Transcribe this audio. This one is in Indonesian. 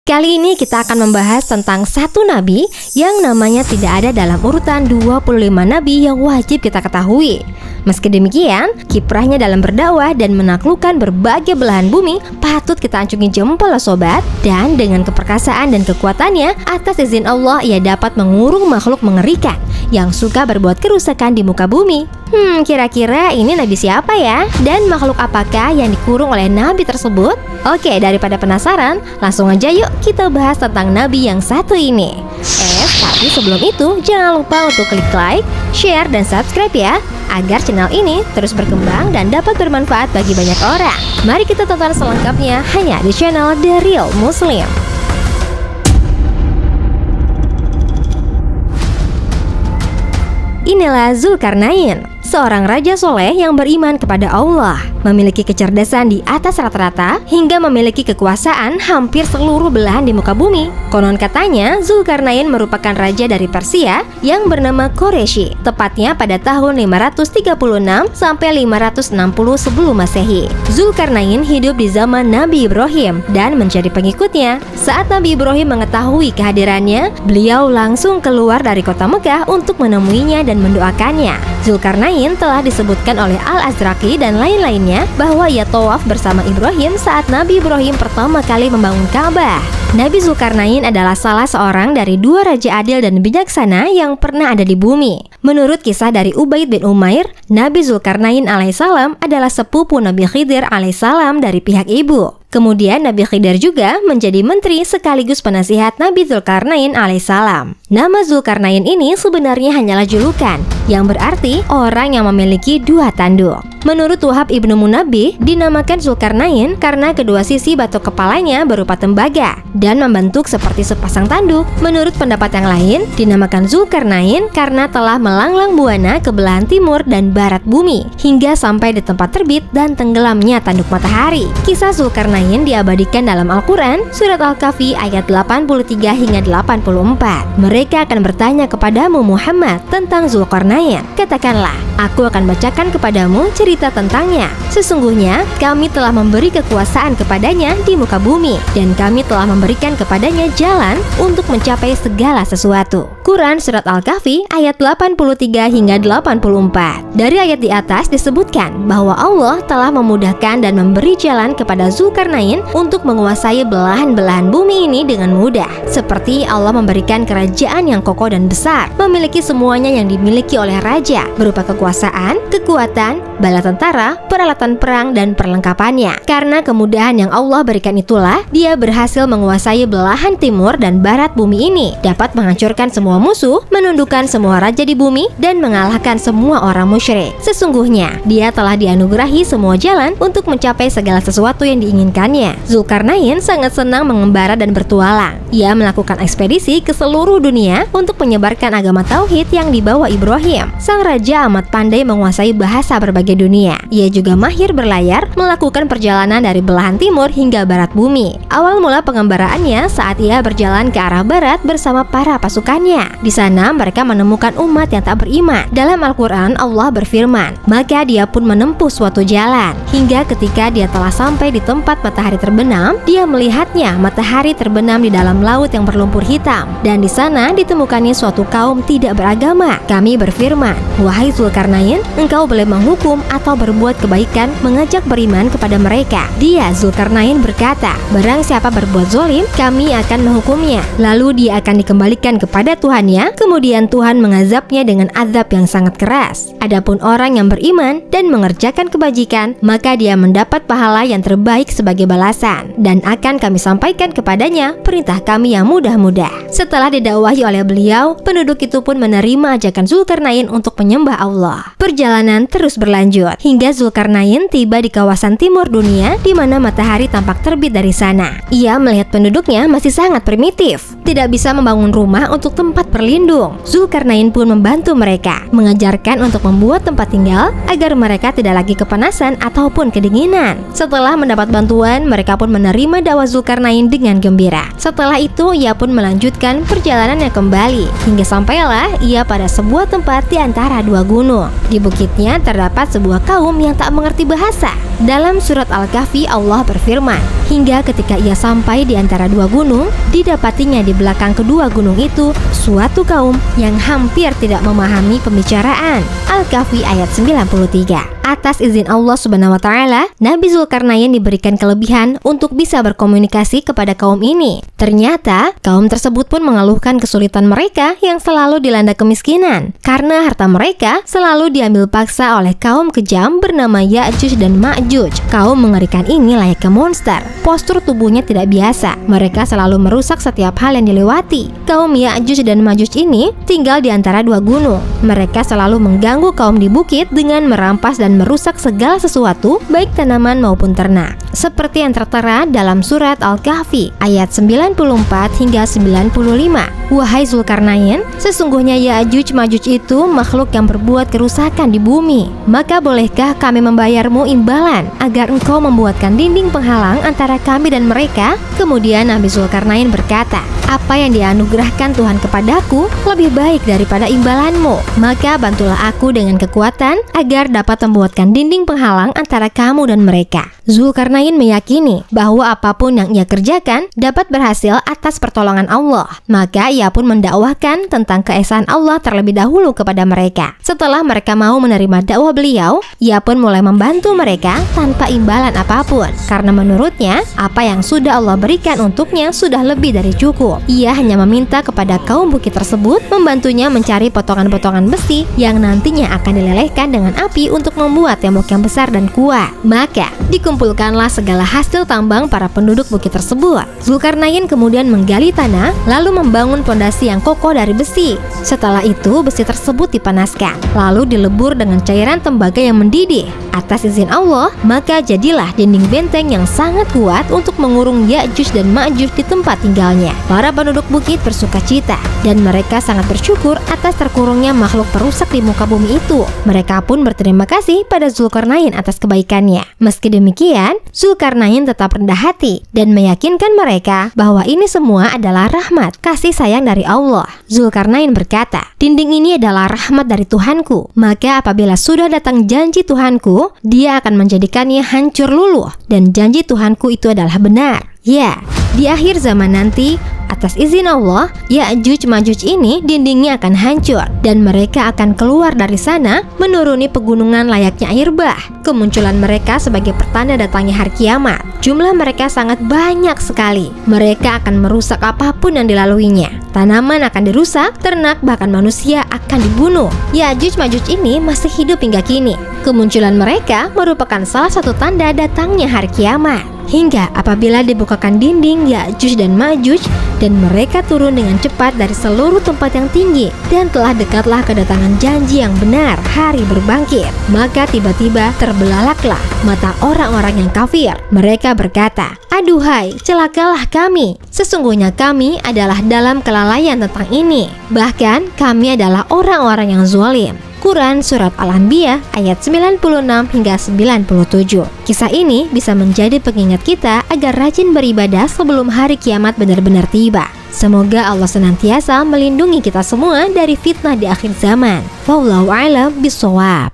Kali ini kita akan membahas tentang satu nabi yang namanya tidak ada dalam urutan 25 nabi yang wajib kita ketahui. Meski demikian, kiprahnya dalam berdakwah dan menaklukkan berbagai belahan bumi patut kita acungi jempol loh sobat. Dan dengan keperkasaan dan kekuatannya, atas izin Allah ia dapat mengurung makhluk mengerikan yang suka berbuat kerusakan di muka bumi. Kira-kira ini nabi siapa ya? Dan makhluk apakah yang dikurung oleh nabi tersebut? Oke, daripada penasaran, langsung aja yuk kita bahas tentang nabi yang satu ini. Tapi sebelum itu, jangan lupa untuk klik like, share, dan subscribe ya, agar channel ini terus berkembang dan dapat bermanfaat bagi banyak orang. Mari kita tonton selengkapnya hanya di channel The Real Muslim. Inilah Zulkarnain, seorang raja soleh yang beriman kepada Allah, memiliki kecerdasan di atas rata-rata, hingga memiliki kekuasaan hampir seluruh belahan di muka bumi. Konon katanya, Zulkarnain merupakan raja dari Persia yang bernama Quraisy, tepatnya pada tahun 536 sampai 560 sebelum Masehi. Zulkarnain hidup di zaman Nabi Ibrahim dan mencari pengikutnya. Saat Nabi Ibrahim mengetahui kehadirannya, beliau langsung keluar dari kota Mekah untuk menemuinya dan mendoakannya. Zulkarnain telah disebutkan oleh Al-Azraqi dan lain-lainnya bahwa ia tawaf bersama Ibrahim saat Nabi Ibrahim pertama kali membangun Ka'bah. Nabi Zulkarnain adalah salah seorang dari dua raja adil dan bijaksana yang pernah ada di bumi. Menurut kisah dari Ubaid bin Umair, Nabi Zulkarnain alaihissalam adalah sepupu Nabi Khidir alaihissalam dari pihak ibu. Kemudian Nabi Khidir juga menjadi menteri sekaligus penasihat Nabi Zulkarnain alaihissalam. Nama Zulkarnain ini sebenarnya hanyalah julukan, yang berarti orang yang memiliki dua tanduk. Menurut Wahab ibnu Munabbih, dinamakan Zulkarnain karena kedua sisi batok kepalanya berupa tembaga dan membentuk seperti sepasang tanduk. Menurut pendapat yang lain, dinamakan Zulkarnain karena telah melanglang buana ke belahan timur dan barat bumi hingga sampai di tempat terbit dan tenggelamnya tanduk matahari. Kisah Zulkarnain diabadikan dalam Al-Quran, surat Al-Kahfi ayat 83 hingga 84. Mereka akan bertanya kepadamu Muhammad tentang Zulkarnain. Katakanlah, aku akan bacakan kepadamu cerita tentangnya. Sesungguhnya kami telah memberi kekuasaan kepadanya di muka bumi, dan kami telah memberikan kepadanya jalan untuk mencapai segala sesuatu. Quran surat Al-Kahfi ayat 83 hingga 84. Dari ayat di atas disebutkan bahwa Allah telah memudahkan dan memberi jalan kepada Zulkarnain untuk menguasai belahan-belahan bumi ini dengan mudah. Seperti Allah memberikan kerajaan yang kokoh dan besar, memiliki semuanya yang dimiliki oleh raja, berupa kekuasaan, kekuatan, bala tentara, peralatan perang, dan perlengkapannya. Karena kemudahan yang Allah berikan itulah, dia berhasil menguasai belahan timur dan barat bumi ini, dapat menghancurkan semua musuh, menundukkan semua raja di bumi, dan mengalahkan semua orang musyrik. Sesungguhnya, dia telah dianugerahi semua jalan untuk mencapai segala sesuatu yang diinginkannya. Zulkarnain sangat senang mengembara dan bertualang. Ia melakukan ekspedisi ke seluruh dunia untuk menyebarkan agama tauhid yang dibawa Ibrahim. Sang raja amat pandai menguasai bahasa berbagai dunia. Ia juga mahir berlayar, melakukan perjalanan dari belahan timur hingga barat bumi. Awal mula pengembaraannya saat ia berjalan ke arah barat bersama para pasukannya. Di sana mereka menemukan umat yang tak beriman. Dalam Al-Quran Allah berfirman, maka dia pun menempuh suatu jalan, hingga ketika dia telah sampai di tempat matahari terbenam, dia melihatnya matahari terbenam di dalam laut yang berlumpur hitam, dan di sana ditemukannya suatu kaum tidak beragama. Kami berfirman, wahai Zulkarnain, engkau boleh menghukum atau berbuat kebaikan, mengajak beriman kepada mereka. Dia Zulkarnain berkata, barang siapa berbuat zalim, kami akan menghukumnya, lalu dia akan dikembalikan kepada Tuhannya, kemudian Tuhan mengazabnya dengan azab yang sangat keras. Adapun orang yang beriman dan mengerjakan kebajikan, maka dia mendapat pahala yang terbaik sebagai balasan, dan akan kami sampaikan kepadanya perintah kami yang mudah-mudah. Setelah didakwahi oleh beliau, penduduk itu pun menerima ajakan Zulkarnain untuk menyembah Allah. Perjalanan terus berlanjut hingga Zulkarnain tiba di kawasan timur dunia di mana matahari tampak terbit dari sana. Ia melihat penduduknya masih sangat primitif, tidak bisa membangun rumah untuk tempat tempat berlindung. Zulkarnain pun membantu mereka, mengajarkan untuk membuat tempat tinggal agar mereka tidak lagi kepanasan ataupun kedinginan. Setelah mendapat bantuan, mereka pun menerima dakwah Zulkarnain dengan gembira. Setelah itu, ia pun melanjutkan perjalanannya kembali hingga sampailah ia pada sebuah tempat di antara dua gunung. Di bukitnya terdapat sebuah kaum yang tak mengerti bahasa. Dalam surat Al-Kahfi, Allah berfirman, hingga ketika ia sampai di antara dua gunung, didapatinya di belakang kedua gunung itu suatu kaum yang hampir tidak memahami pembicaraan. Al-Kahfi ayat 93. Atas izin Allah Subhanahu wa Ta'ala, Nabi Zulkarnain diberikan kelebihan untuk bisa berkomunikasi kepada kaum ini. Ternyata, kaum tersebut pun mengeluhkan kesulitan mereka yang selalu dilanda kemiskinan karena harta mereka selalu diambil paksa oleh kaum kejam bernama Ya'juj dan Ma'juj. Kaum mengerikan ini layaknya monster. Postur tubuhnya tidak biasa. Mereka selalu merusak setiap hal yang dilewati. Kaum Ya'juj dan Ma'juj ini tinggal di antara dua gunung. Mereka selalu mengganggu kaum di bukit dengan merampas dan merusak segala sesuatu, baik tanaman maupun ternak. Seperti yang tertera dalam surat Al-Kahfi ayat 94 hingga 95. Wahai Zulkarnain, sesungguhnya Ya'juj Ma'juj itu makhluk yang berbuat kerusakan di bumi. Maka bolehkah kami membayarmu imbalan agar engkau membuatkan dinding penghalang antara kami dan mereka? Kemudian Nabi Zulkarnain berkata, apa yang dianugerahkan Tuhan kepadaku lebih baik daripada imbalanmu. Maka bantulah aku dengan kekuatan agar dapat membuatkan dinding penghalang antara kamu dan mereka. Zulkarnain meyakini bahwa apapun yang ia kerjakan dapat berhasil atas pertolongan Allah. Maka ia pun mendakwahkan tentang keesaan Allah terlebih dahulu kepada mereka. Setelah mereka mau menerima dakwah beliau, ia pun mulai membantu mereka tanpa imbalan apapun. Karena menurutnya, apa yang sudah Allah berikan untuknya sudah lebih dari cukup. Ia hanya meminta kepada kaum bukit tersebut membantunya mencari potongan-potongan besi yang nantinya akan dilelehkan dengan api untuk membuat tembok yang besar dan kuat. Maka dikumpulkanlah segala hasil tambang para penduduk bukit tersebut. Zulkarnain kemudian menggali tanah lalu membangun pondasi yang kokoh dari besi. Setelah itu besi tersebut dipanaskan lalu dilebur dengan cairan tembaga yang mendidih. Atas izin Allah, maka jadilah dinding benteng yang sangat kuat untuk mengurung Ya'juj dan Ma'juj di tempat tinggalnya. Para penduduk bukit bersuka cita dan mereka sangat bersyukur atas terkurungnya makhluk perusak di muka bumi itu. Mereka pun berterima kasih pada Zulkarnain atas kebaikannya. Meski demikian, Zulkarnain tetap rendah hati dan meyakinkan mereka bahwa ini semua adalah rahmat, kasih sayang dari Allah. Zulkarnain berkata, dinding ini adalah rahmat dari Tuhanku. Maka apabila sudah datang janji Tuhanku, Dia akan menjadikannya hancur luluh, dan janji Tuhanku itu adalah benar. Ya, di akhir zaman nanti, atas izin Allah, Ya'juj Ma'juj ini dindingnya akan hancur dan mereka akan keluar dari sana menuruni pegunungan layaknya air bah. Kemunculan mereka sebagai pertanda datangnya hari kiamat. Jumlah mereka sangat banyak sekali. Mereka akan merusak apapun yang dilaluinya. Tanaman akan dirusak, ternak bahkan manusia akan dibunuh. Ya'juj Ma'juj ini masih hidup hingga kini. Kemunculan mereka merupakan salah satu tanda datangnya hari kiamat. Hingga apabila dibukakan dinding Ya'juj dan Ma'juj dan mereka turun dengan cepat dari seluruh tempat yang tinggi dan telah dekatlah kedatangan janji yang benar, hari berbangkit. Maka tiba-tiba terbelalaklah mata orang-orang yang kafir. Mereka berkata, aduhai, celakalah kami. Sesungguhnya kami adalah dalam kelalaian tentang ini. Bahkan kami adalah orang-orang yang zalim. Quran Surat Al-Anbiya ayat 96 hingga 97. Kisah ini bisa menjadi pengingat kita agar rajin beribadah sebelum hari kiamat benar-benar tiba. Semoga Allah senantiasa melindungi kita semua dari fitnah di akhir zaman. Wallahu a'lam bishawab.